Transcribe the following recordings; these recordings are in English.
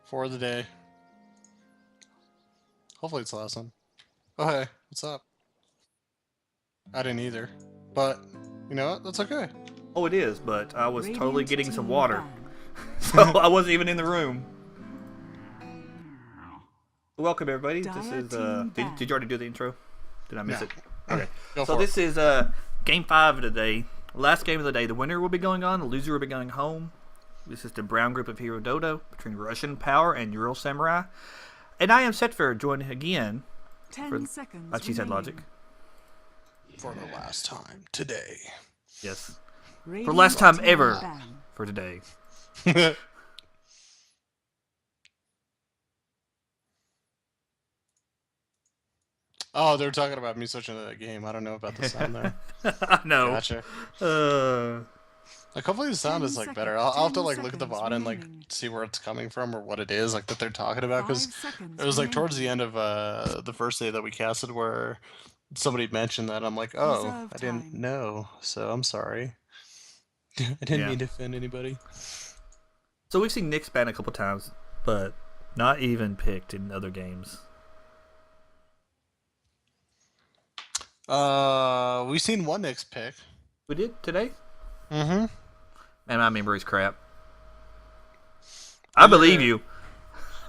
for the day. Hopefully it's the last one. Oh hey, what's up? I didn't either. But, you know what? That's okay. Oh, it is, but I was totally Radiant getting some team water. ban. So I wasn't even in the room. Welcome, everybody. This Dire is, team ban. did you already do the intro? Did I miss No. it? Okay. Go So for this it. is game 5 of the day. Last game of the day. The winner will be going on. The loser will be going home. This is the brown group of Herodota between Russian Power and Ural Samurai. And I am set for joining again 10 for seconds. She Said Logic. remaining. For the last time today. Yes. For Radiant last time team ever ban. for today. Oh, they're talking about me switching to that game. I don't know about the sound there. I know. Gotcha. Uh, Like, hopefully the sound 10 is, like, seconds- better. I'll have to, 10 like, look at the seconds VOD and, like, remaining. see where it's coming from or what it is, like, that they're talking about. 5 Because seconds it was, like, towards the remaining. end of the first day that we casted where somebody mentioned that. I'm like, oh, Reserve I didn't time. know. So I'm sorry. I didn't Yeah. mean to offend anybody. so we've seen Nick's banned a couple times, but not even picked in other games. We've seen one Knicks pick. We did today? Mm-hmm. Man, my memory's crap. I believe you.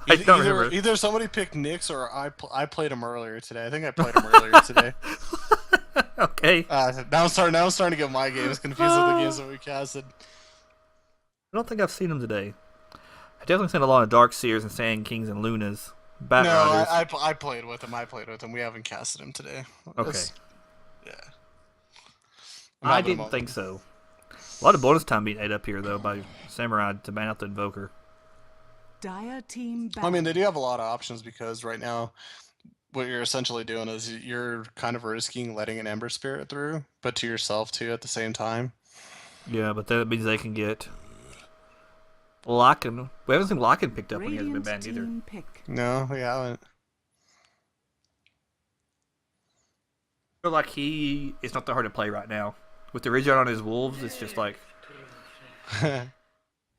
I don't remember. Either somebody picked Knicks or I played him earlier today. I think I played him earlier today. Okay. Now I'm starting to get my games confused with the games that we casted. I don't think I've seen him today. I definitely seen a lot of Dark Seers and Sand Kings and Lunas. Bat No, Riders. I played with him. We haven't casted him today. Okay. Yeah. I didn't think so. A lot of bonus time being ate up here, though, by Samurai to ban out the Invoker. Dire team ban. I mean, they do have a lot of options because right now, what you're essentially doing is you're kind of risking letting an Ember Spirit through, but to yourself too at the same time. Yeah, but that means they can get Locken. We haven't seen Locken picked up when he hasn't been Radiant banned either. team pick. No, we haven't. I feel like he is not that hard to play right now. With the regen on his Wolves, it's just like,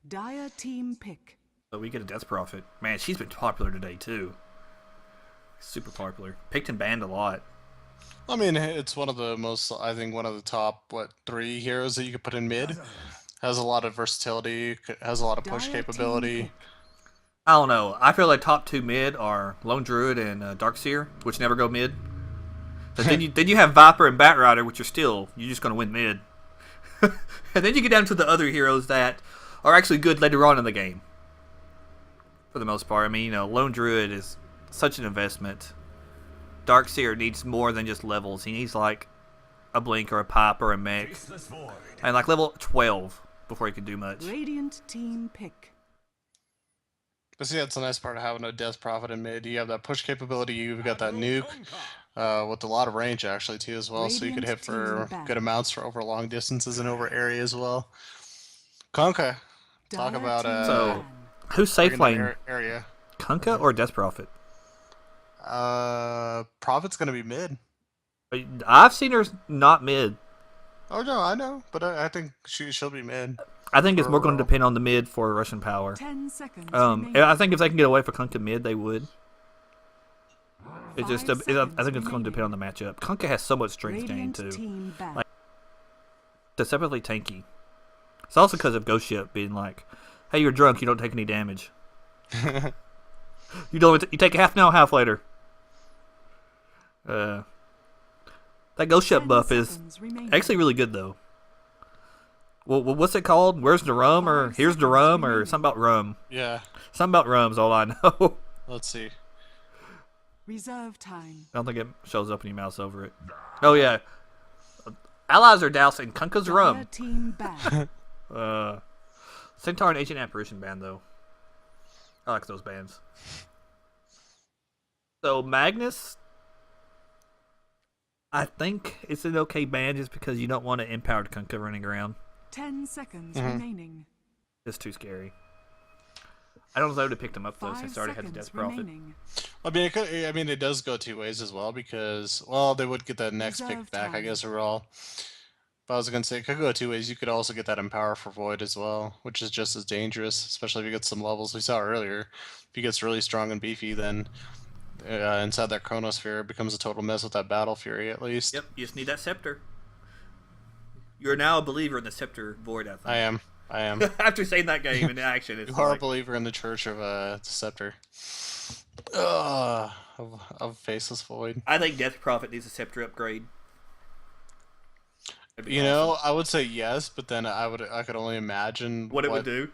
Dire team pick. so we get a Death Prophet. Man, she's been popular today, too. Super popular. Picked and banned a lot. I mean, it's one of the one of the top, 3 heroes that you could put in mid. Has a lot of versatility, has a lot of push Dire team capability. pick. I don't know. I feel like top 2 mid are Lone Druid and Darkseer, which never go mid. But then you have Viper and Bat Rider, which you're just going to win mid. And then you get down to the other heroes that are actually good later on in the game. For the most part. I mean, Lone Druid is such an investment. Darkseer needs more than just levels. He needs like a Blink or a Pipe or a Mech. And like level 12 before he can do much. Radiant team pick. But see, that's the nice part of having a Death Prophet in mid. You have that push capability, you've got that nuke, with a lot of range actually too as well, so you could hit Radiant for team good amounts for over long distances and over area as well. Conka, talk Dire about team So- ban. Who's safe bringing that lane? area. Kunkka or Death Prophet? Prophet's gonna be mid. I've seen her not mid. Oh no, I know, but I think she'll be mid. I think it's more going to Girl. depend on the mid for Russian Power. 10 seconds And remaining. I think if they can get away for Kunkka mid, they would. It's just, 5 I think it's going to seconds depend on the matchup. Kunkka has so much strength gain Radiant too. team ban. Like- They're separately tanky. It's also because of Ghost Ship being like, "Hey, you're drunk. You don't take any damage. You don't. You take half now, half later." That Ghost Ship 10 buff is seconds remaining. actually really good though. Well, what's it called? Where's the rum? Or 5 here's the seconds rum? Or remaining. something about rum. Yeah, Something about rum's all I know. let's see. Reserve time. I don't think it shows up when you mouse over it. Oh yeah, allies are dousing Kunkka's Dire rum. team ban. Centaur and Ancient Apparition band though. I like those bands. So Magnus, I think it's an okay band just because you don't want an empowered Kunkka running around. 10 seconds Mhm. remaining. It's too scary. I don't know if I would have picked him up though 5 since I already had the seconds Death Prophet. remaining. I mean, it does go 2 ways as well because, well, they would get the next pick Reserve back, I time. guess, overall. But I was gonna say it could go two ways. You could also get that Empower for Void as well, which is just as dangerous, especially if you get some levels. We saw earlier, if he gets really strong and beefy, then inside that Chronosphere it becomes a total mess with that Battle Fury at least. Yep, you just need that scepter. You're now a believer in the scepter void, I I think. am. I am. After saying that game in action, it's You are a like, believer in the Church of Scepter. Of Faceless Void. I think Death Prophet needs a scepter upgrade. That'd be You awesome. know, I would say yes, but then I could only imagine What it would do.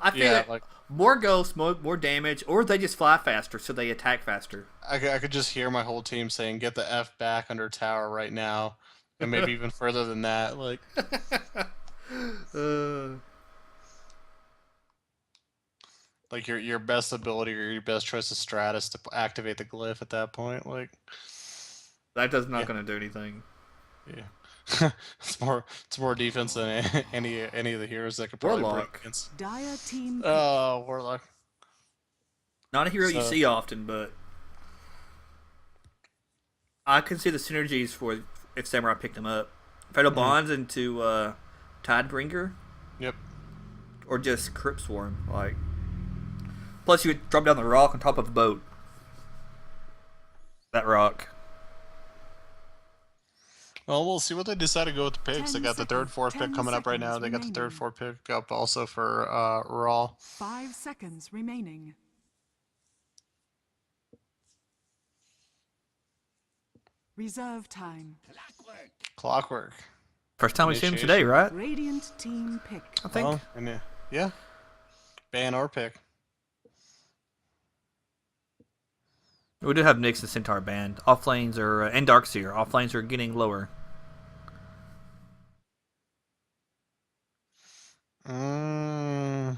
I feel Yeah, that like more ghosts, more damage, or they just fly faster, so they attack faster. I could just hear my whole team saying, "Get the F back under tower right now," and maybe even further than that. Uh, Like your best ability or your best choice of strat is to activate the glyph at that point. that does not Yeah, going to do anything. yeah. It's more defense than any of the heroes that could probably bring Warlock. against. Dire team pick. Oh, Warlock. Not a hero you So see often, but I can see the synergies for if Samurai picked him up. Fatal Bonds into Tidebringer, yep. or just Crypt Swarm. Like, plus you would drop down the rock on top of a boat. That rock. Well, we'll see what they decide to go with the picks. They 10 got the third, seconds. fourth pick 10 coming up right now. seconds They got the third, remaining. fourth pick up also for Raw. 5 seconds remaining. Reserve time. Clockwork. First time we see him Initiation. today, right? Radiant team pick. I think. Well, yeah. Ban or pick. We do have Nyx and Centaur banned. Off lanes are and Darkseer. Off lanes are getting lower. Mm,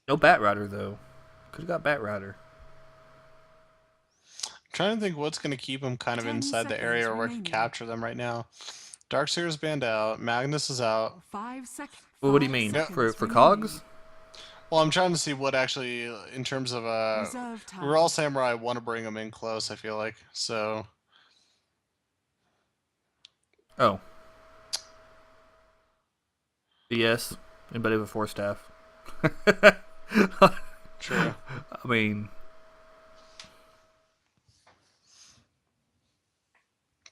No Bat Rider though. Could have got Bat Rider. trying to think what's going to keep them kind of 10 inside the area seconds or where I can remaining. capture them right now. Darkseer is banned out. Magnus is out. 5 seconds. Well, what do you mean? For Cogs? Well, I'm trying to see what actually, in terms of Reserve time. we're all samurai. Want to bring them in close. I feel like so. Oh. Yes. Anybody with 4 staff? True. I mean,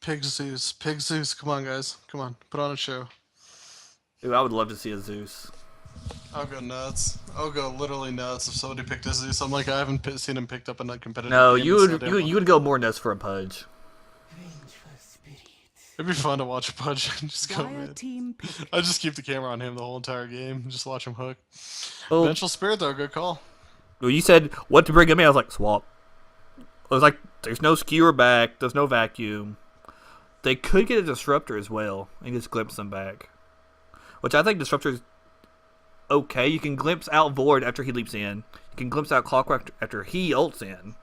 Pig Zeus. Come on, guys. Come on, put on a show. dude, I would love to see a Zeus. I'll go nuts. I'll go literally nuts if somebody picked a Zeus. I'm like, I haven't seen him picked up in a competitive No, game you in so would damn you, long. you would go more nuts for a Pudge. It'd be fun to watch a Pudge and just go, Dire man. team pick. I just keep the camera on him the whole entire game and just watch him hook. Well, Vengeful Spirit, though, good call. well, you said what to bring him in. I was like, swap. I was like, there's no skewer back. There's no vacuum. They could get a disruptor as well and just glimpse them back, which I think disruptor is okay. You can glimpse out Void after he leaps in. You can glimpse out Clockwork after he ults in.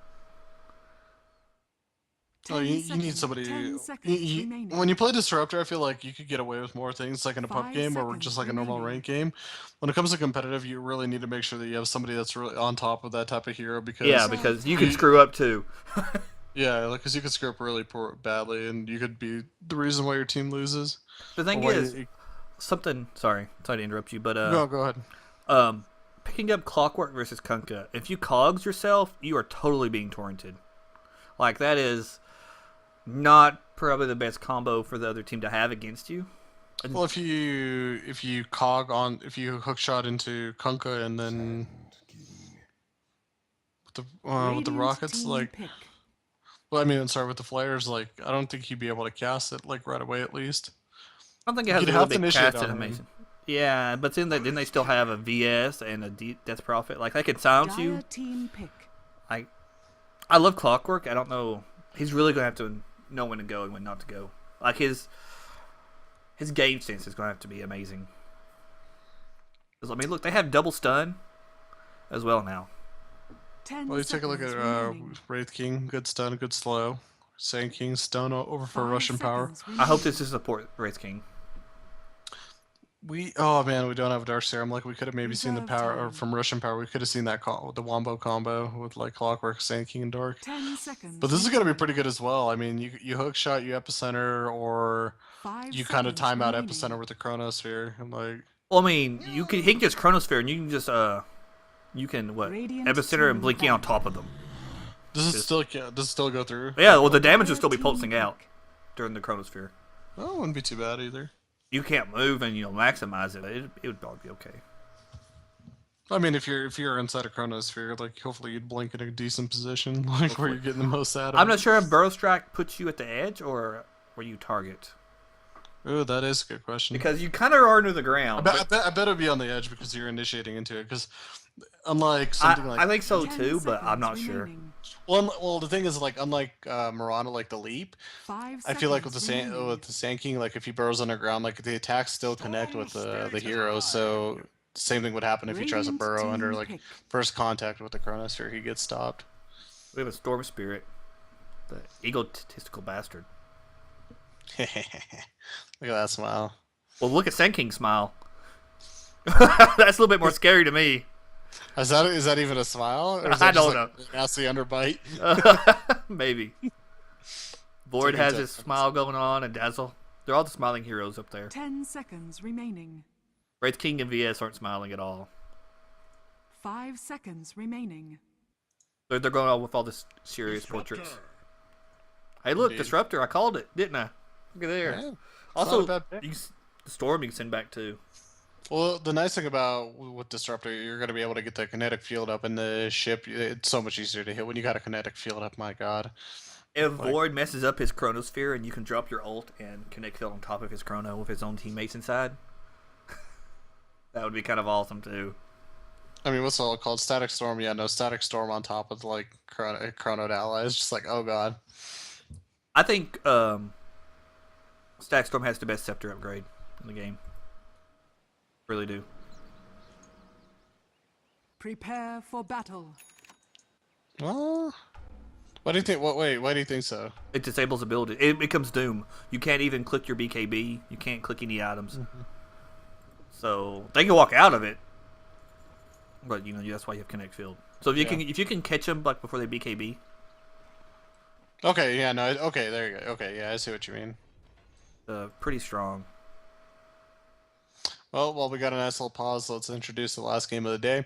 Oh, 10 you need seconds. somebody. 10 seconds remaining. When you play Disruptor, I feel like you could get away with more things like in a pub 5 game or seconds just like a normal remaining. rank game. When it comes to competitive, you really need to make sure that you have somebody that's really on top of that type of hero because Yeah, because you can screw up too. yeah, because you could screw up really badly and you could be the reason why your team loses. The thing Or why is, something. Sorry to interrupt you, but no, go ahead. picking up Clockwork versus Kunkka. If you cogs yourself, you are totally being torrented. Like that is not probably the best combo for the other team to have against you. Well, if you hook shot into Kunkka and then with the Radiant rockets, team like, pick. well, I mean, sorry, with the flares, like, I don't think he'd be able to cast it like right away at least. I don't think it has You'd a have really to big initiate cast on him. animation. Yeah, but then they still have a VS and a Death Prophet. Like they can silence Dire you. team pick. I love Clockwork. I don't know. He's really gonna have to know when to go and when not to go. Like his game sense is gonna have to be amazing. 'Cause, I mean, look, they have double stun as well now. 10 Well, you take a look seconds at remaining. Wraith King, good stun, good slow. Sand King, stun over for 5 Russian power. seconds I hope remaining. this is support Wraith King. Oh man, we don't have Dark Serum. Like we could have maybe seen the Reserve power or time. from Russian Power. We could have seen that the Wombo combo with like Clockwork, Sand King, and Dark. 10 But seconds this is gonna be remaining. pretty good as well. I mean, you hook shot, you epicenter, or 5 you kind of seconds time out remaining. epicenter with the Chronosphere. And like, Well, I mean, he can just Chronosphere, and you can just you can what Radiant Epicenter to and Blinking on top of invade. them. Just, does it still go through? yeah, well, the damage will still be 13 pulsing pick. out during the Chronosphere. Oh, wouldn't be too bad either. You can't move and maximize it. It would probably be okay. I mean, if you're inside a Chronosphere, like hopefully you'd blink in a decent position, like where Hopefully. you're getting the most out of I'm it. not sure if Burrow Strike puts you at the edge or where you target. Oh, that is a good question. Because you kind of are near the ground. I bet it'd be on the edge because you're initiating into it. Because unlike I, something I like think so 10 too, but I'm seconds not sure. remaining. well, the thing is like unlike Mirana, like the leap, 5 I feel like with seconds remaining. the Sand King, like if he burrows underground, like the attacks still connect with the hero. So same thing would happen if he tries to Radiant burrow under team like pick. first contact with the Chronosphere, he gets stopped. We have a Storm Spirit, the egotistical bastard. Look at that smile. Well, look at Sand King smile. That's a little bit more scary to me. Is that even a smile? Or is I that just don't like a nasty underbite? Maybe. Void Taking has time. his smile going on, and Dazzle. They're all the smiling heroes up there. 10 seconds remaining. Wraith King and VS aren't smiling at all. 5 seconds remaining. They're going on with all this serious portraits. Hey, look, Indeed. Disruptor. I called it, didn't I? Look at there. Yeah, it's Also, not a bad pick. the Storm you can send back too. Well, the nice thing about with Disruptor, you're going to be able to get the kinetic field up in the ship. It's so much easier to hit when you got a kinetic field up. My God. If Like- Void messes up his Chronosphere and you can drop your ult and connect field on top of his Chrono with his own teammates inside, that would be kind of awesome too. I mean, what's it all called? Static Storm? Yeah, no, Static Storm on top of like Chrono allies. Just like, oh God. I think Stack Storm has the best scepter upgrade in the game. Really do. Prepare for battle. Well, why do you think? Why do you think so? It disables ability. It becomes Doom. You can't even click your BKB. You can't click any items. So they can walk out of it, but that's why you have Connect Field. So if you can catch them like before they BKB, Okay, yeah, no, okay, there you go. Okay, yeah, I see what you mean. pretty strong. Well, while we got a nice little pause, let's introduce the last game of the day.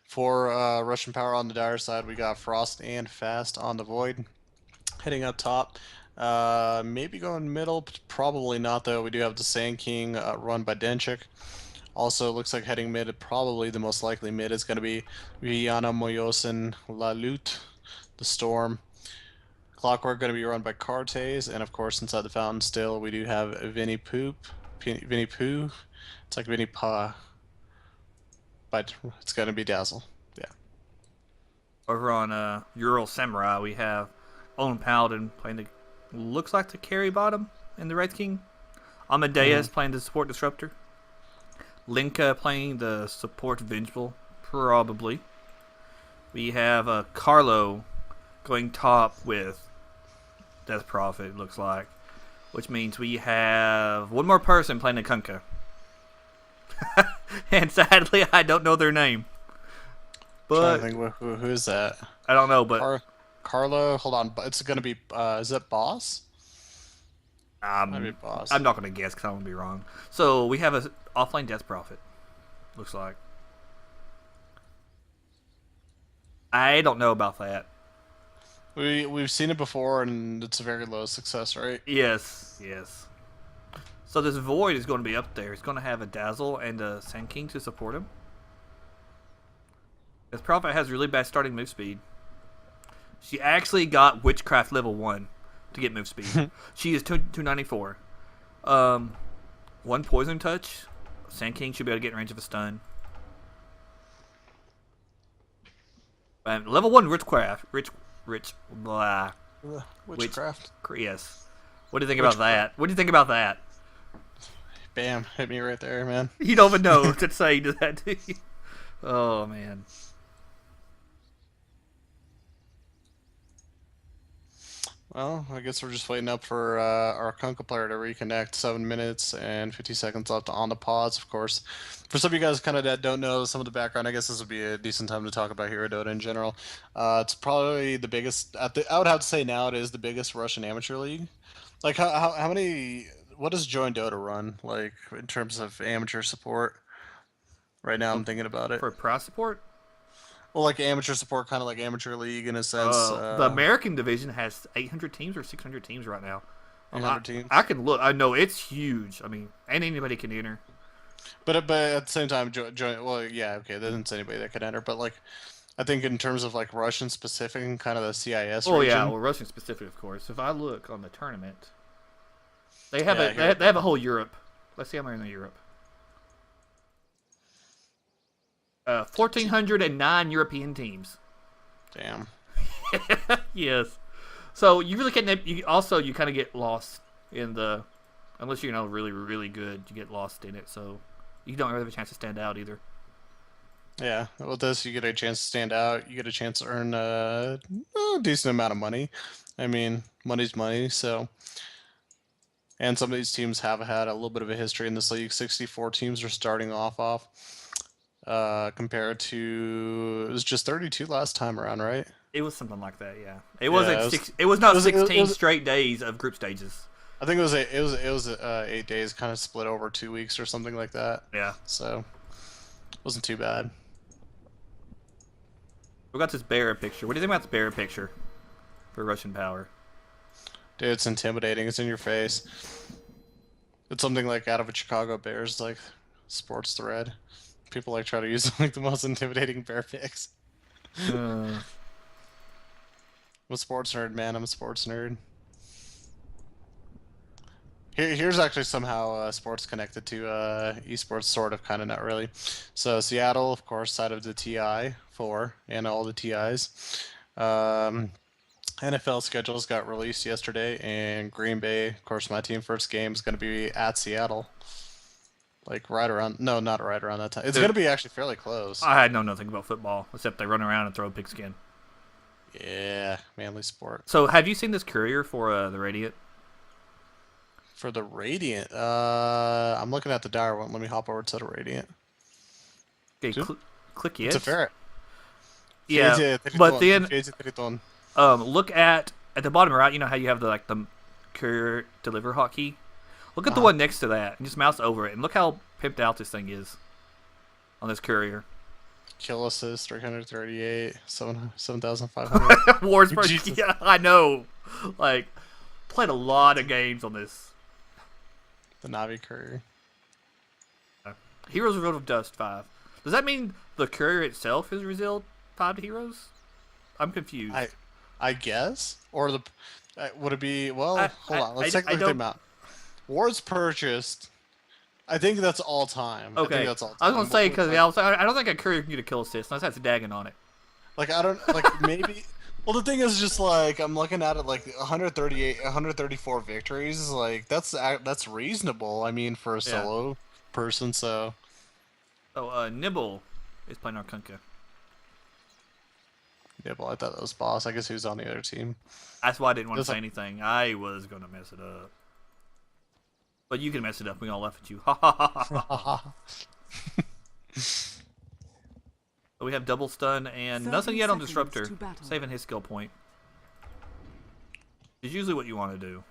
For Russian Power on the Dire side, we got Frost and Fast on the Void. Heading up top, maybe going middle, probably not though. We do have the Sand King run by Denchik. Also, looks like heading mid, probably the most likely mid is going to be Viana Moyosin La Lute, the Storm. Clockwork going to be run by Cartes, and of course inside the fountain still we do have Vinny Poo. It's like Vinny Pa, but it's going to be Dazzle. Yeah. Over on Ural Samurai, we have Owen Paladin playing the looks like the carry bottom in the Wraith King. Amadeus playing the support Disruptor. Linka playing the support Vengeful, probably. We have Carlo going top with Death Prophet, looks like. Which means we have one more person playing the Kunkka. And sadly, I don't know their name. Trying But to think who is that? I don't know, but Carlo, hold on, it's going to be, is it Boss? Might be Boss. I'm not going to guess because I want to be wrong. So we have a offline Death Prophet, looks like. I don't know about that. We've seen it before, and it's a very low success rate. Yes. So this Void is going to be up there. It's going to have a Dazzle and a Sand King to support him. This Prophet has really bad starting move speed. She actually got Witchcraft level 1 to get move speed. She is 294. One Poison Touch. Sand King should be able to get in range of a stun. Level 1 Witchcraft. Blah. Witchcraft. Yes. What do you think about that? What do you think about that? Bam, hit me right there, man. You don't even know what to say to that, do you? Oh, man. Well, I guess we're just waiting up for our Kunkka player to reconnect. 7 minutes and 50 seconds left on the pause, of course. For some of you guys kind of that don't know some of the background, I guess this would be a decent time to talk about Herodota in general. It's probably the biggest. I would have to say now it is the biggest Russian amateur league. Like how many? What does Join Dota run like in terms of amateur support? Right now, I'm thinking about it. For prize support. Well, like amateur support, kind of like amateur league in a sense. The American division has 800 teams or 600 teams right now. 800 teams. I can look. I know it's huge. I mean, and anybody can enter. But at the same time, well, yeah, okay, there isn't anybody that could enter. But like, I think in terms of like Russian specific and kind of the CIS Oh region. yeah, well Russian specific, of course. If I look on the tournament, they have Yeah, they have a whole Europe. Let's see how many in Europe. 1,409 European teams. Damn. Yes. So you really can't. You kind of get lost in the, unless you're really really good, you get lost in it. So you don't really have a chance to stand out either. Yeah, with this, you get a chance to stand out. You get a chance to earn a decent amount of money. I mean, money's money, so. And some of these teams have had a little bit of a history in this league. 64 teams are starting off. Compared to it was just 32 last time around, right? It was something like that, yeah. It wasn't Yeah, six. It was not 16 it was- straight days of group stages. I think it was 8 days, kind of split over 2 weeks or something like that. Yeah. So wasn't too bad. We got this bear picture. What do you think about this bear picture for Russian power? Dude, it's intimidating. It's in your face. It's something like out of a Chicago Bears like sports thread. People like try to use like the most intimidating bear pics. I'm a sports nerd, man. I'm a sports nerd. Here's actually somehow sports connected to esports, sort of, kind of, not really. So Seattle, of course, side of the TI4 and all the TIs. NFL schedules got released yesterday, and Green Bay, of course, my team first game is going to be at Seattle. Like right around, no, not right around that time. It's going to be actually fairly close. I know nothing about football except they run around and throw a pigskin. Yeah, manly sport. So have you seen this courier for the Radiant? For the Radiant, I'm looking at the dire one. Let me hop over to the Radiant. Okay, click yes. It's a ferret. Yeah, but then look at the bottom right. You know how you have the courier deliver hotkey. Look at the one next to that and just mouse over it and look how pimped out this thing is on this courier. Kill assist 338, 7,500. Wars per yeah, I know. Like played a lot of games on this. The Navi courier. Heroes revealed of Dust 5. Does that mean the courier itself is revealed 5 to heroes? I'm confused. I guess, or the would it be? Well, hold on. Let's take a look at the amount. Wars purchased. I think that's all time. Okay. I think that's all time. I was gonna say because I don't think a courier can get a kill assist unless that's dagging on it. Like I don't like maybe. Well, the thing is just like I'm looking at it like 138, 134 victories. Like that's reasonable. I mean, for a solo person, so. So Nibble is playing Arkunka. Nibble, I thought that was boss. I guess he was on the other team. That's why I didn't want to say anything. I was gonna mess it up. But you can mess it up. We all laugh at you. Ha ha ha ha. So we have double stun and nothing yet on Disruptor. Saving his skill point. Is usually what you want to do.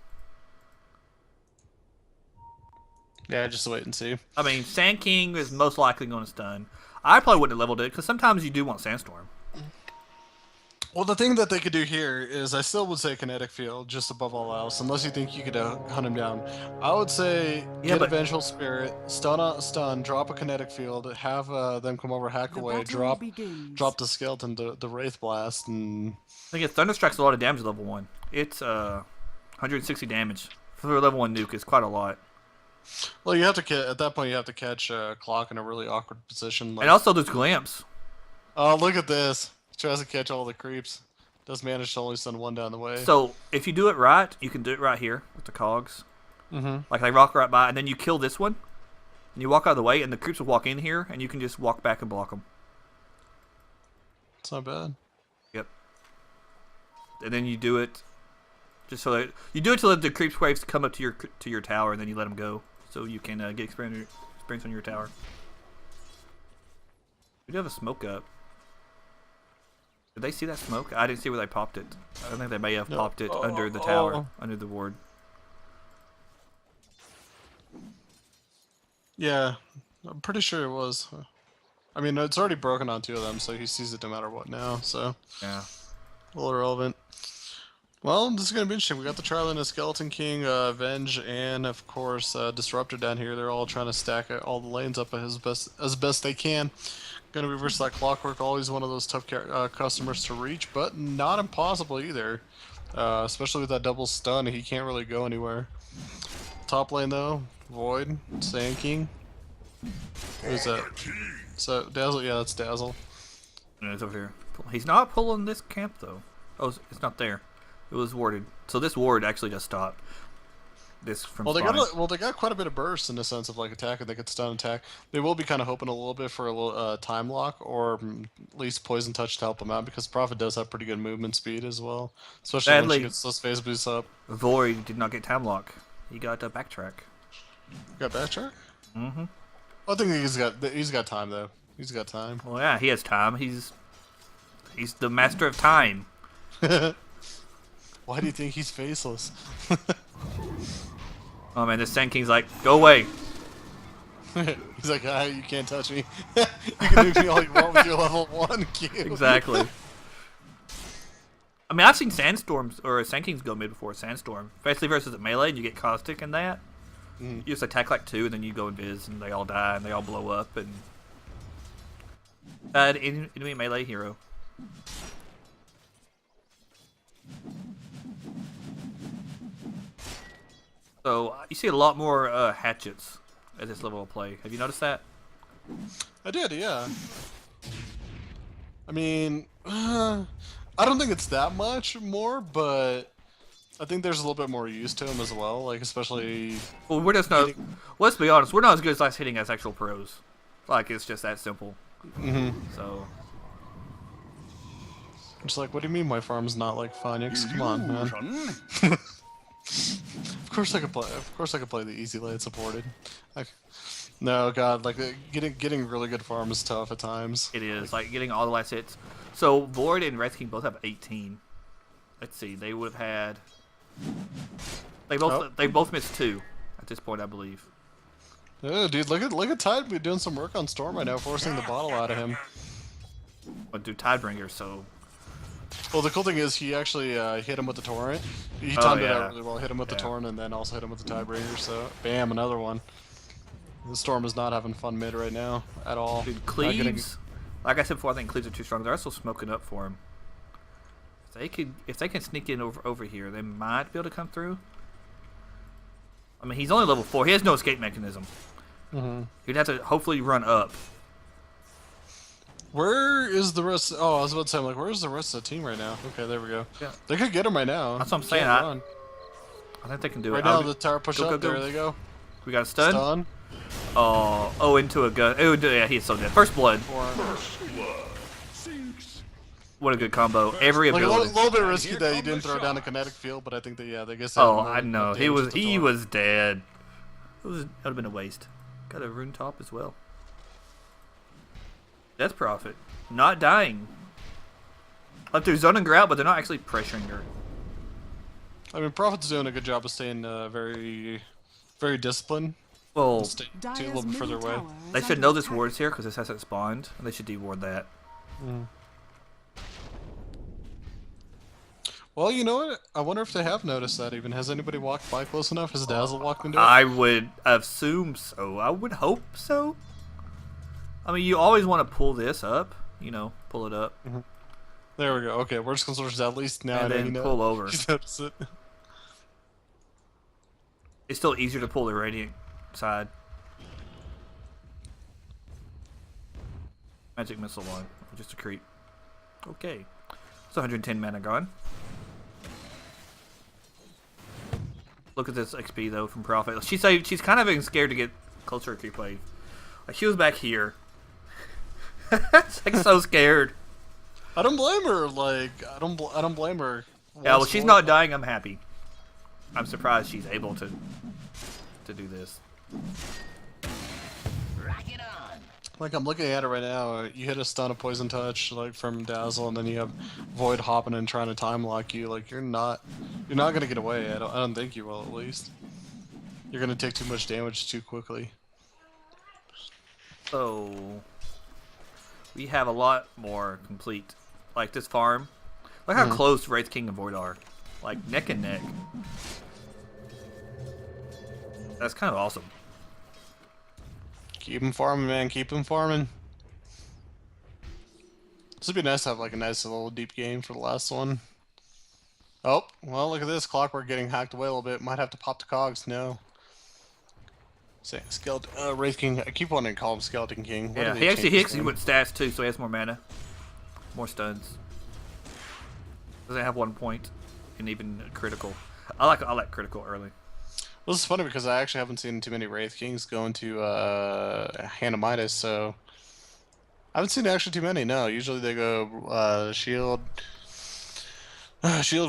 Yeah, just wait and see. I mean, Sand King is most likely going to stun. I probably wouldn't have leveled it because sometimes you do want Sandstorm. Well, the thing that they could do here is I still would say Kinetic Field just above all else, unless you think you could hunt him down. I would say get a Vengeful Spirit, stun, drop a Kinetic Field, have them come over, hack away, drop the Skeleton, the Wraith Blast, and... I think Thunderstruck's a lot of damage level 1. It's 160 damage. For level 1 nuke, it's quite a lot. Well, you have to at that point you have to catch Clock in a really awkward position. Like... And also there's Glamps. Oh, look at this. Tries to catch all the creeps. Does manage to only send one down the way. So, if you do it right, you can do it right here with the cogs. Mm-hmm. Like, they rock right by, and then you kill this one, and you walk out of the way, and the creeps will walk in here, and you can just walk back and block them. It's not bad. Yep. And then you do it Just so that you do it to let the creep waves come up to your tower, and then you let them go, so you can get experience on your tower. We do have a smoke up. Did they see that smoke? I didn't see where they popped it. I think they may have popped it under the tower, under the ward. Yeah, I'm pretty sure it was. I mean, it's already broken on 2 of them, so he sees it no matter what now, so... Yeah. A little irrelevant. Well, this is going to be interesting. We got the Triland, Skeleton King, Venge, and of course Disruptor down here. They're all trying to stack all the lanes up as best they can. Going to reverse that Clockwork. Always one of those tough customers to reach, but not impossible either. Especially with that double stun, he can't really go anywhere. Top lane though, Void, Sand King. Who's that? So Dazzle, yeah, that's Dazzle. And it's over here. He's not pulling this camp though. Oh, it's not there. It was warded. So this ward actually just stopped this from spawning. They got quite a bit of burst in the sense of like attack, and they could stun attack. They will be kind of hoping a little bit for a little time lock or at least poison touch to help them out, because Prophet does have pretty good movement speed as well, especially when she gets those phase boosts up. Void did not get time lock. He got a backtrack. Got backtrack? Mm-hmm. I think he's got time though. He's got time. Well, yeah, he has time. He's the master of time. Why do you think he's faceless? Oh man, this Sand King's like, go away. He's like, you can't touch me. You can do me all you want with your level 1 Q. Exactly. I mean, I've seen Sandstorms or Sand Kings go mid before Sandstorm, especially versus a melee, and you get caustic in that. You just attack like 2, and then you go invis, and they all die, and they all blow up, and enemy melee hero. So you see a lot more hatchets at this level of play. Have you noticed that? I did, yeah. I mean, I don't think it's that much more, but I think there's a little bit more use to them as well. Like especially. Well, we're just not. Let's be honest. We're not as good as last hitting as actual pros. Like it's just that simple. So. Just like, what do you mean my farm's not like Phoenix? Come on, man. Of course I could play the easy lane supported. No, God, like getting really good farm is tough at times. It is like getting all the last hits. So Void and Red King both have 18. Let's see, they would have had. They both missed 2 at this point, I believe. Oh, dude, look at Tide doing some work on Storm right now, forcing the bottle out of him. But do Tidebringer, so. Well, the cool thing is he actually hit him with the torrent. He timed it out really well. Hit him with the torrent and then also hit him with the Tidebringer. So, bam, another one. The Storm is not having fun mid right now at all. Dude, Cleaves, like I said before, I think Cleaves are too strong. They're also smoking up for him. If they can sneak in over here, they might be able to come through. I mean, he's only level 4. He has no escape mechanism. He'd have to hopefully run up. Where is the rest? Oh, I was about to say, like, where's the rest of the team right now? Okay, there we go. Yeah. They could get him right now. That's what I'm saying. I think they can do it. Right now, the tower push up. There they go. We got a stun. Stun. Oh, into a gun. Oh, yeah, he's so dead. First blood. What a good combo. Every ability. A little bit risky that he didn't throw down the kinetic field, but I think that they guess. Oh, I know. He was dead. It would have been a waste. Got a rune top as well. Death Prophet. Not dying. Like they're zoning her out, but they're not actually pressuring her. I mean, Prophet's doing a good job of staying very, very disciplined. Well, stay a little bit further away. They should know this ward's here because this hasn't spawned, and they should deward that. Well, you know what? I wonder if they have noticed that even. Has anybody walked by close enough? Has Dazzle walked into it? I would assume so. I would hope so. I mean, you always want to pull this up. You know, pull it up. There we go. Okay, we're just consortium at least now. And then pull over. He's noticed it. It's still easier to pull the Radiant side. Magic Missile one. Just a creep. Okay. It's 110 mana gone. Look at this XP though from Prophet. She's kind of been scared to get closer to creep wave. Like she was back here. It's like so scared. I don't blame her. Like I don't blame her. Yeah, well, she's not dying. I'm happy. I'm surprised she's able to do this. Like I'm looking at it right now, you hit a stun of poison touch like from Dazzle, and then you have Void hopping and trying to time lock you. Like you're not gonna get away. I don't think you will, at least. You're gonna take too much damage too quickly. So we have a lot more complete. Like this farm. Look how close Wraith King and Void are. Like neck and neck. That's kind of awesome. Keep him farming, man. Keep him farming. This would be nice to have like a nice little deep game for the last one. Oh, well, look at this. Clockwork getting hacked away a little bit. Might have to pop the cogs. No. Say, Skeleton, Wraith King. I keep wanting to call him Skeleton King. Yeah, he actually with stats too, so he has more mana. More stuns. Doesn't have 1 point. And even critical. I like critical early. Well, this is funny because I actually haven't seen too many Wraith Kings go into Hand of Midas, so I haven't seen actually too many. No, usually they go shield,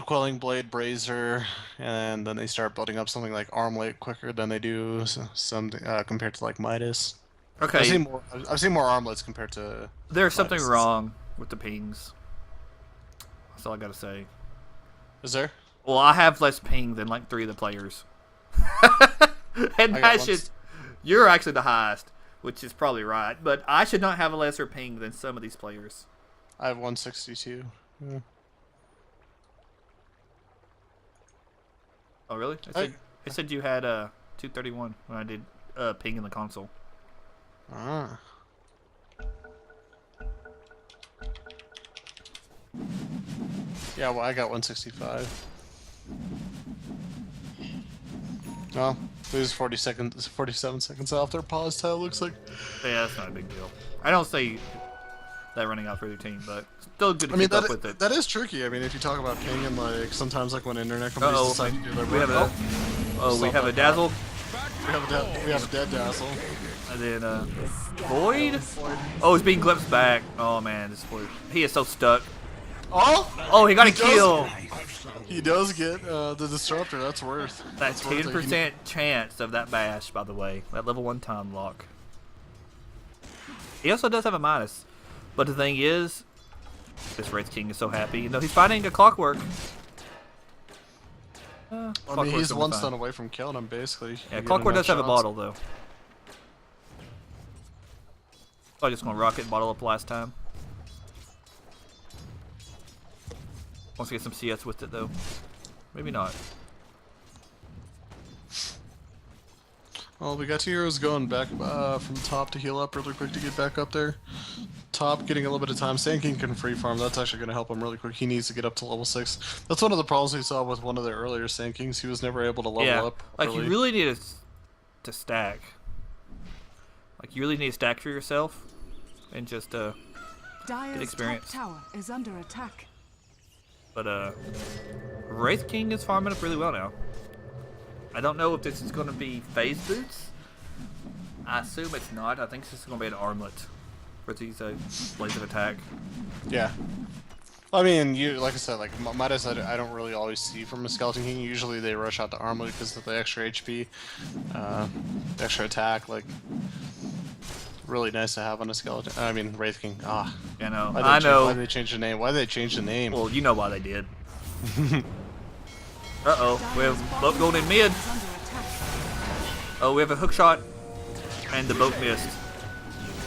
quelling, blade, brazier, and then they start building up something like armlet quicker than they do something compared to like Midas. Okay, I've seen more armlets compared to. There's something Midas. wrong with the pings. That's all I gotta say. Is there? Well, I have less ping than like 3 of the players. And you're actually the highest, which is probably right, but I should not have a lesser ping than some of these players. I have 162. Yeah. Oh really? It said you had 231 when I did ping in the console. Ah. Yeah, well, I got 165. Well, lose 47 seconds off their pause time, looks like. Yeah, that's not a big deal. I don't say that running out for your team, but still good to keep up with it. That is tricky. I mean, if you talk about ping and like sometimes like when internet companies decide to do their we have a Dazzle. We have a dead Dazzle. And then Void. Oh, he's being glimpsed back. Oh man, this Void. He is so stuck. Oh, he got a kill. He does get the disruptor. That's worth. That's 10% chance of that bash, by the way. That level 1 time lock. He also does have a minus. But the thing is, this Wraith King is so happy. You know, he's fighting a Clockwork. I mean, he's one stun away from killing him, basically. Yeah, Clockwork does have a bottle, though. I'm just going to rocket bottle up last time. Wants to get some CS with it, though. Maybe not. Well, we got 2 heroes going back from top to heal up really quick to get back up there. Top getting a little bit of time. Sand King can free farm. That's actually going to help him really quick. He needs to get up to level 6. That's one of the problems we saw with one of the earlier Sand Kings. He was never able to level up. Like you really need to stack. Like you really need to stack for yourself and just get experience. Top tower is under attack. But Wraith King is farming up really well now. I don't know if this is going to be phase boots. I assume it's not. I think this is going to be an armlet for these blades of attack. Yeah. I mean, like I said, like Midas, I don't really always see from a Skeleton King. Usually they rush out the armlet because of the extra HP, the extra attack. Like, really nice to have on a Skeleton. I mean, Wraith King. Ah. You know. I know. Why did they change the name? Why did they change the name? Well, you know why they did. Uh-oh. We have boat going in mid. Oh, we have a hook shot. And the boat missed.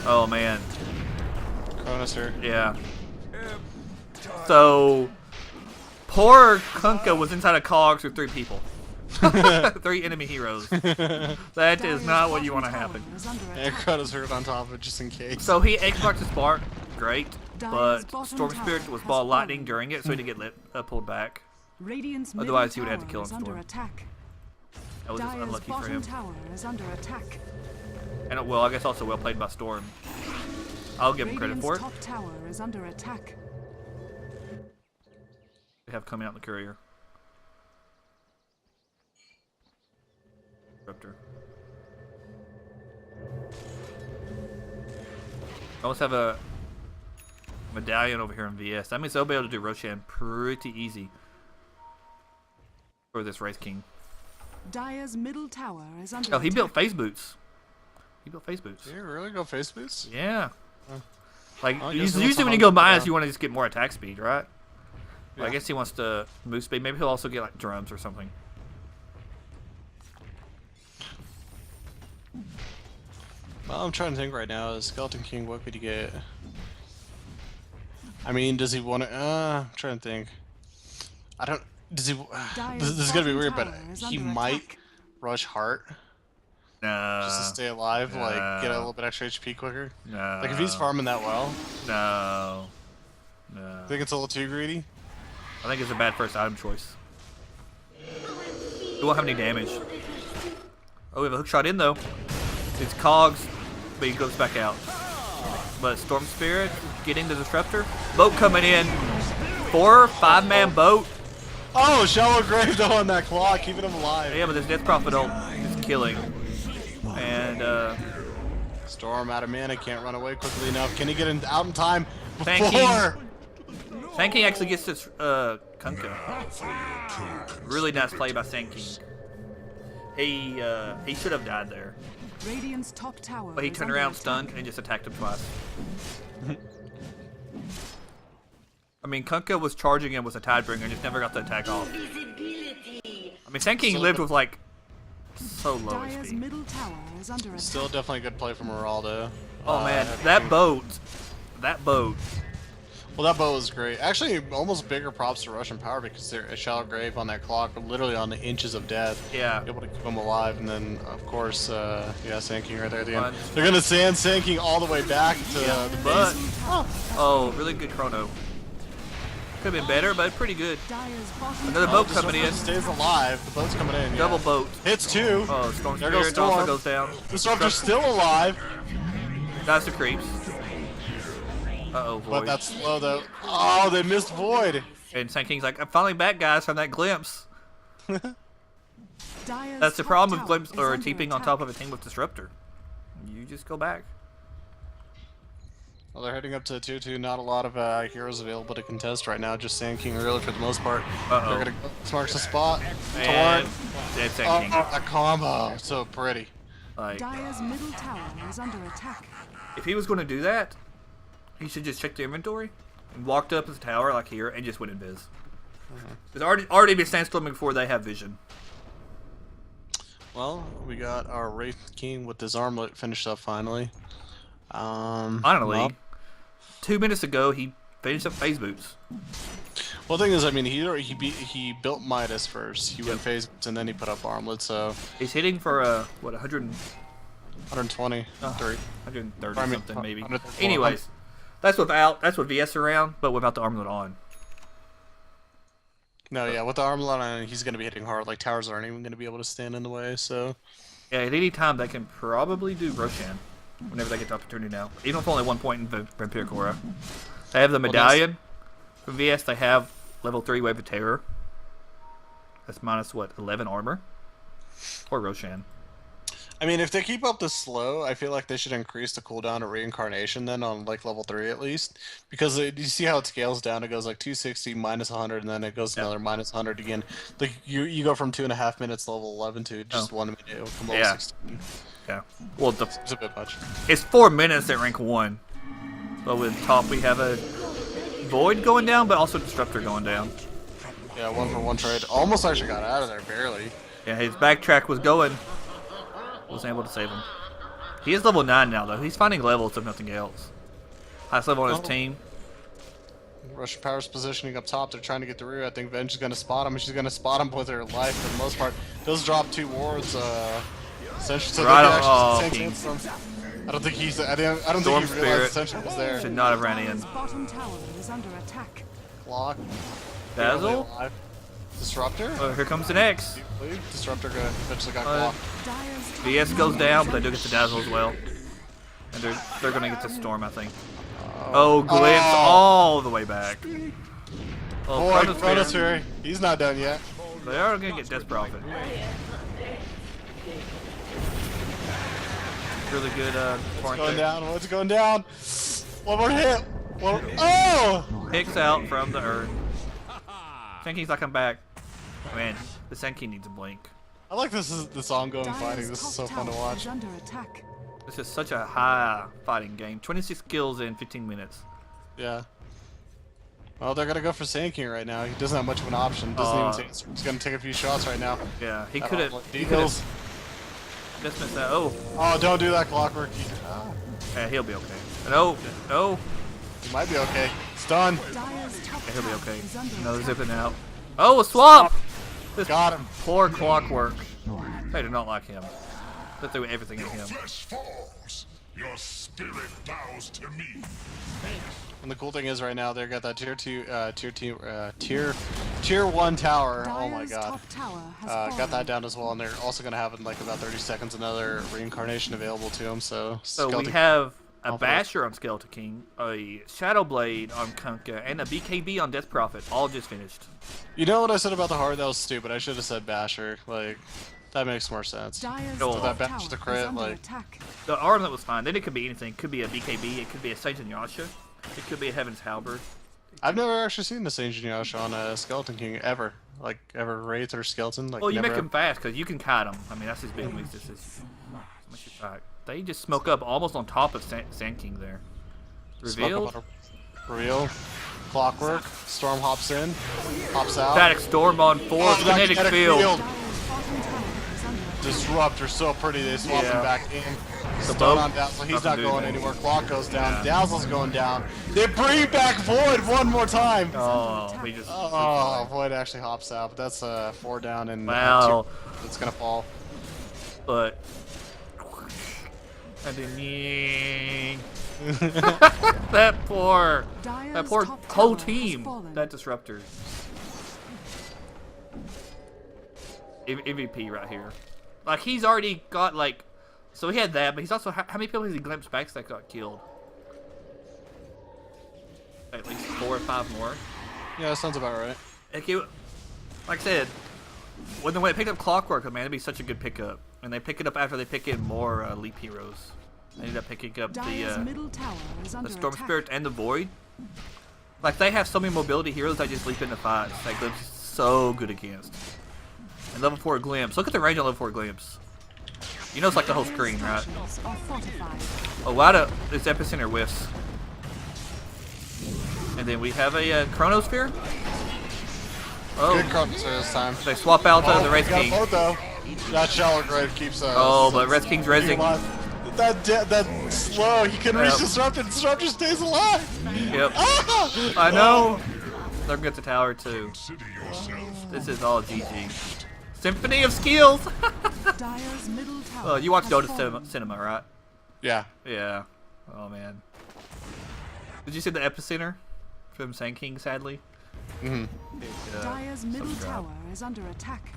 Oh, man. Chronosphere. Yeah. So, poor Kunkka was inside a cogs with 3 people. 3 enemy heroes. That is not what you want to happen. And Chronosphere on top of it just in case. So he Xbox the Spark. Great. But Storm Spirit was ball lightning during it, so he didn't get pulled back. Otherwise, he would have had to kill him. Storm. That was just unlucky for him. Tower is under attack. And well, I guess also well played by Storm. I'll give him credit for it. Top tower is under attack. We have coming out in the courier. Disruptor. I also have a medallion over here in VS. That means they'll be able to do Roshan pretty easy for this Wraith King. Dire's middle tower is under Oh, he attack. built phase boots. He built phase boots. Did you really go face boots? Yeah. Like, Well, I guess he wants usually to when you hunt go people minus, down. you want to just get more attack speed, right? Well, I Yeah. guess he wants to move speed. Maybe he'll also get, like, drums or something. Well, I'm trying to think right now. Skeleton King, what could he get? I mean, does he want to? I'm trying to think. I don't. Does he? Dire's This is gonna be bottom weird, but tower is he under might attack. rush Heart No. just to stay alive, like get a no. little bit extra HP quicker. No. Like if he's farming that well, No. No. I think it's a little too greedy. I think it's a bad first item choice. It won't have any damage. Oh, we have a hook shot in though. It's cogs, but he goes back out. But Storm Spirit getting the disruptor. Boat coming in. 4-5-man boat. Oh, Shallow Grave though on that claw, keeping him alive. Yeah, but this Death Prophet ult is killing. And Storm out of mana, can't run away quickly enough. Can he get out in time Thank before? Sand King actually gets this Kunkka. Really nice play by Sand King. He should have died there. Radiant's top tower But he is turned under around attack. stunned and just attacked him twice. I mean, Kunkka was charging him with a Tidebringer and just never got the attack off. I mean, Sand King lived with like so low Dire's HP. middle tower is under attack. Still definitely a good play from Heraldo. Oh man, that boat. Well, that boat was great. Actually, almost bigger props to Russian Power because they're a Shallow Grave on that clock, literally on the inches of death. Yeah. Able to keep them alive, and then of course, yeah, Sand King right there at the end. Fun. They're gonna Sand King all the way back to the But base. oh, really good chrono. Could have been better, but pretty good. Dire's bottom Another tower boat coming in. Stays alive. The boat's coming in. Double yeah. boat. Hits two. Oh, Storm There goes Spirit also Storm. goes down. Disruptor's still alive, That's the creeps. Uh-oh, but Void. that's slow though. Oh, they missed Void. And Sand King's like, I'm finally back, guys, from that glimpse. Dire's That's the top problem with tower glimpse is or under TPing on attack. top of a team with Disruptor. You just go back. Well, they're heading up to tier 2. Not a lot of heroes available to contest right now. Just Sand King really for the most part. Uh-oh. They're gonna go. This marks the spot. And Torrent. dead Oh, Sand King. that combo. So pretty. Like, Dire's middle tower is under attack. if he was going to do that, he should just check the inventory and walked up his tower like here and just went in biz. There's already been sandstorming before they have vision. Well, we got our Wraith King with his armlet finished up finally. Finally, Well, 2 minutes ago, he finished up phase boots. well, the thing is, I mean, he built Midas first. He went phase boots, and then he put up armlet. So He's hitting for what 100, 120, 3. 130 I mean, something maybe. 104. Anyways, that's with VS around, but without the armlet on. No, yeah, with the armlet on, he's gonna be hitting hard. Like towers aren't even gonna be able to stand in the way. So Yeah, at any time they can probably do Roshan whenever they get the opportunity now. Even if only 1 point in Vampire Cora. They have the medallion from VS. They have level 3 Wave of Terror. That's minus what 11 armor. Or Roshan. I mean, if they keep up this slow, I feel like they should increase the cooldown of Reincarnation then on like level 3 at least. Because you see how it scales down? It goes like 260 minus 100, and then it goes another minus 100 again. Like you go from 2.5 minutes level 11 to just 1 minute from level Yeah. 16. Yeah. Well, It's a bit much. it's 4 minutes at rank 1. But with top we have a Void going down, but also Disruptor going down. Yeah, 1-for-1 trade. Almost actually got out of there, barely. Yeah, his backtrack was going. Wasn't able to save him. He is level 9 now, though. He's finding levels if nothing else. Highest level on his team. Russian Power's positioning up top. They're trying to get through. I think Venge is going to spot him, and she's going to spot him with her life for the most part. Does drop 2 wards, essentially. So Right they on- actually oh, King. I don't think he's. I don't Storm think he realized Spirit. Ascension was there. Should not have ran in. Dire's bottom tower is under attack. Block. Dazzle? Disruptor? Oh, here comes the next. Disruptor eventually got Uh, blocked. Dire's top VS tower goes down, is but they do under get the attack. Dazzle as well. And they're gonna get the Storm, I think. Oh, glimpse Oh. all the way back. Oh, Boy, Chronosphere. Chronosphere. He's not done yet. They are gonna get Death Prophet. Really good What's going down? What's going down? One more hit. Oh! Picks out from the Earth. Sand King's not coming back. Man, the Sand King needs a blink. I like this ongoing fighting. This is so fun to watch. Is under attack. This is such a high fighting game. 26 kills in 15 minutes. Yeah. Well, they're gonna go for Sand King right now. He doesn't have much of an option. Doesn't even take, he's gonna take a few shots right now. Yeah, he That could have. off- He could have just missed that. Oh, Oh, don't do that, Clockwork. yeah, he'll be okay. No, no, He might be okay. It's done. Dire's top he'll be tower okay. is under Another attack. zipping out. Oh, a swap! This Got him. poor Clockwork. They do not like him. They threw everything at him. Flesh falls. Your spirit bows to me. And the cool thing is, right now they got that tier 1 tower. Oh my Dire's god. top tower has Got fallen. that down as well, and they're also gonna have in like about 30 seconds another reincarnation available to them. So So we Skeleton- have a Alpha. Basher on Skeleton King, a Shadow Blade on Kunkka, and a BKB on Death Prophet. All just finished. You know what I said about the heart? That was stupid. I should have said Basher. Like, that makes more sense. Dire's Oh. top That tower bash the is crit, under like- attack. The armament was fine. Then it could be anything. It could be a BKB. It could be a Sage and Yasha. It could be a Heaven's Halberd. I've never actually seen the Saint Geniosh on a Skeleton King ever. Like, ever Wraith or Skeleton. Like, Well, you never. make him fast because you can kite him. I mean, that's his big weakness. They just smoke up almost on top of Sand King there. Smoke Revealed. up on a- Reveal. Clockwork. Storm hops in. Hops out. Static Storm on 4. Oh, that Kinetic kinetic Field. Dire's bottom tower is under attack. Disrupt are so pretty. They swap Yeah. him back in. The Stun boat, on Dazzle. He's nothing not to do, going man. anywhere. Clock goes down. Yeah. Dazzle's going down. They bring back Void one more time. Oh, he just. Oh, Void actually hops out, but that's 4 down and Wow. it's gonna fall. But. And then. Ying. that poor Dire's whole top tower has team. fallen. That disruptor. MVP right here. Like he's already got like, so he had that, but he's also how many people has he glimpsed back that got killed? At least 4 or 5 more. Yeah, that sounds about right. Like I said, when they picked up Clockwork, man, it'd be such a good pickup. And they pick it up after they pick in more Leap Heroes. They ended up picking up Dire's the middle tower is under Storm attack. Spirit and the Void. Like they have so many mobility heroes that just leap into fights. Like they're so good against. And level 4 Glimpse. Look at the range on level 4 Glimpse. You know it's like the whole screen, right? Structures are fortified. A lot of this Epicenter whiffs. And then we have a Chronosphere. Oh, Good Chronos this time. they swap out the we Wraith got King. both though. That Shallow Grave keeps Oh, but Wraith King's resing. That slow. He can reach Yep. Disruptor. Disruptor stays alive. Yep. Ah! I know. They're gonna get the tower too. Consider yourself. This is all GG. Symphony of skills. Dire's middle tower. Well, you watch has Dota fallen. Cinema, right? Yeah. Yeah. Oh man. Did you see the Epicenter from Sand King? Sadly. Mm-hmm. Dire's middle some drop. tower is under attack.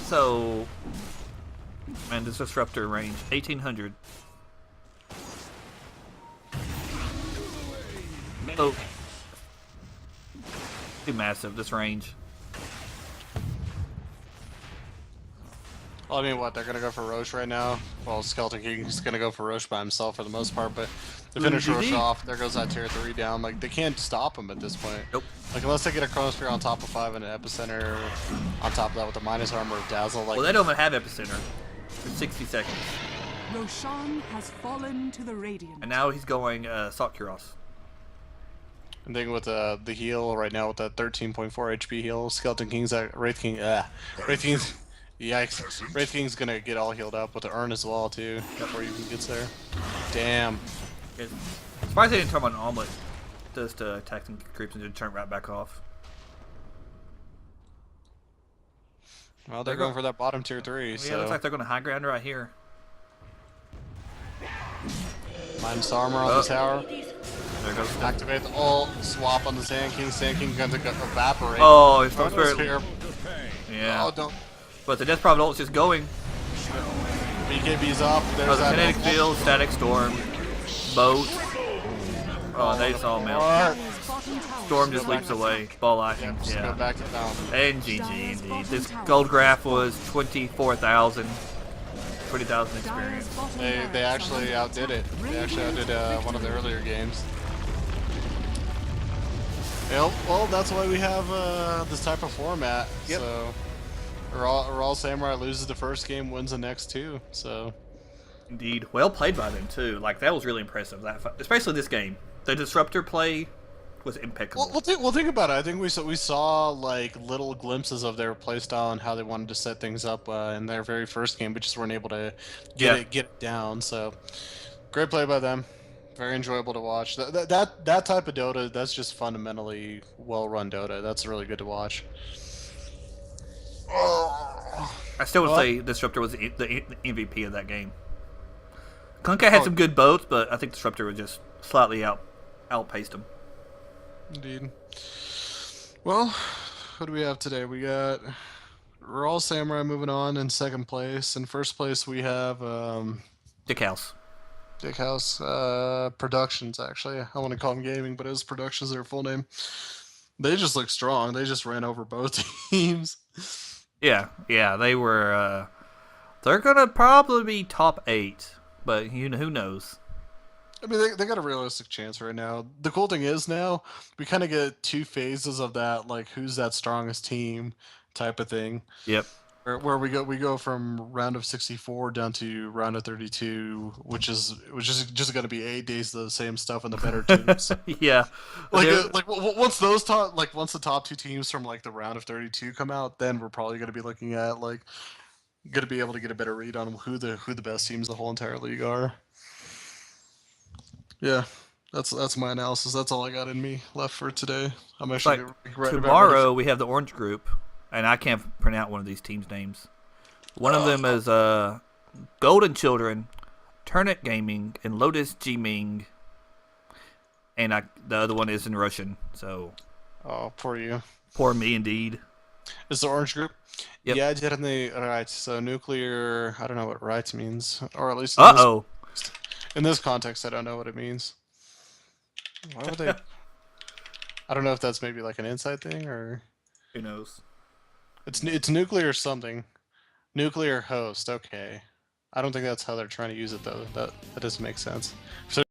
So, and this disruptor range 1800. Oh, too massive this range. Well, I mean, what, they're gonna go for Roche right now? Well, Skeleton King's gonna go for Roche by himself for the most part, but to finish GG. Roche off, there goes that tier 3 down. Like, they can't stop him at this point. Nope. Like, unless they get a Chronosphere on top of 5 and an Epicenter on top of that with the minus armor of Dazzle, like, Well, they don't even have Epicenter for 60 seconds, Roshan has fallen to the Radiant. and now he's going Assault Kuros. I'm thinking with the heal right now with that 13.4 HP heal, Skeleton King's Wraith King's, yikes. Wraith King's gonna get all healed up with the urn as well, too, before he even gets there. Damn. Surprised they didn't turn on an omelet. Just attack and creeps and then turn right back off. Well, they're going for that bottom tier 3, Yeah, so looks like they're going to high ground right here. minus armor on the tower. There goes. Activate the ult, swap on the Sand King. Sand King gonna evaporate. Oh, it's Storm Chronosphere. Spirit. Yeah. Oh, don't. But the Death Prophet ult's just going. BKB's up. There's Oh, the that Kinetic Field, Static Storm, Boat. Oh, they saw melt. Alright. Dire's bottom tower Storm is just under leaps attack. away. Ball Yeah, lightning. just go Yeah. back to down. And GG indeed. This gold graph was 24,000. 20,000 Dire's experience. bottom They barracks actually are under outdid it. attack. They actually outdid Radiant one of the victory. earlier games. Well, that's why we have this type of format. Yep. So Raw Samurai loses the first game, wins the next two. So Indeed, well played by them too. Like that was really impressive. Especially this game, the disruptor play was impeccable. Well, think about it. I think we saw like little glimpses of their playstyle and how they wanted to set things up in their very first game, but just weren't able to get it down. So great play by them. Very enjoyable to watch. That type of Dota, that's just fundamentally well run Dota. That's really good to watch. I still would say Disruptor was the MVP of that game. Kunkka had some good boats, but I think Disruptor was just slightly outpaced him. Indeed. Well, what do we have today? We got Raw Samurai moving on in second place. In first place, we have Dick House. Dick House Productions. Actually, I want to call them gaming, but it was Productions. Their full name. They just look strong. They just ran over both teams. Yeah, they were. They're gonna probably be top 8, but who knows? I mean, they got a realistic chance right now. The cool thing is now we kind of get 2 phases of that, like who's that strongest team type of thing. Yep. Where we go from round of 64 down to round of 32, which is just going to be 8 days of the same stuff and the better teams. Yeah. Once once the top 2 teams from like the round of 32 come out, then we're probably going to be looking at like going to be able to get a better read on who the best teams the whole entire league are. Yeah, that's my analysis. That's all I got in me left for today. I'm actually tomorrow we have the Orange Group, and I can't pronounce one of these teams' names. One of them is Golden Children, Turnip Gaming, and Lotus G-Ming, and the other one is in Russian. So, poor you. Poor me, indeed. It's the Orange Group. Yep. Yeah, definitely right. So nuclear. I don't know what right means, or at least. In this context, I don't know what it means. Why would they? I don't know if that's maybe like an inside thing or. Who knows? It's nuclear something. Nuclear host. Okay. I don't think that's how they're trying to use it though. That doesn't make sense. So